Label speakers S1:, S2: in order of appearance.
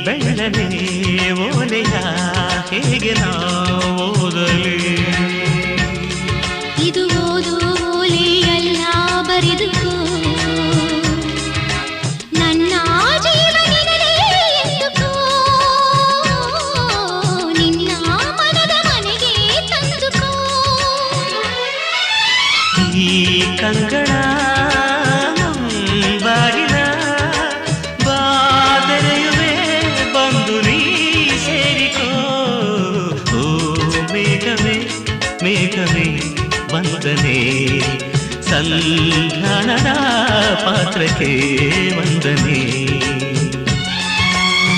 S1: ಬೆಳ್ಳನೆ ಓಲೆಯ ಹೇಗೆ ನಾವು ಓದಲಿ
S2: ಇದು ಓದು ಓಲೆಯಲ್ಲ ಬರೆದುಕೋ ನನ್ನ ಜೀವನದಲ್ಲಿ ಎಂದುಕೋ ನಿನ್ನ ಮನದ ಮನೆಗೆ ತಂದುಕೋ
S1: ಈ ಕಂಗಳ ಬಾಗಿಲ ಬಾದರೆಯುವೆ ಬಂದು ನೀ ಸೇರಿಕೋ ಓ ಮೇಘವೇ ಮೇಘವೇ ವಂದನೆ ಸಂಧಾನದ ಪಾತ್ರಕ್ಕೆ ವಂದನೆ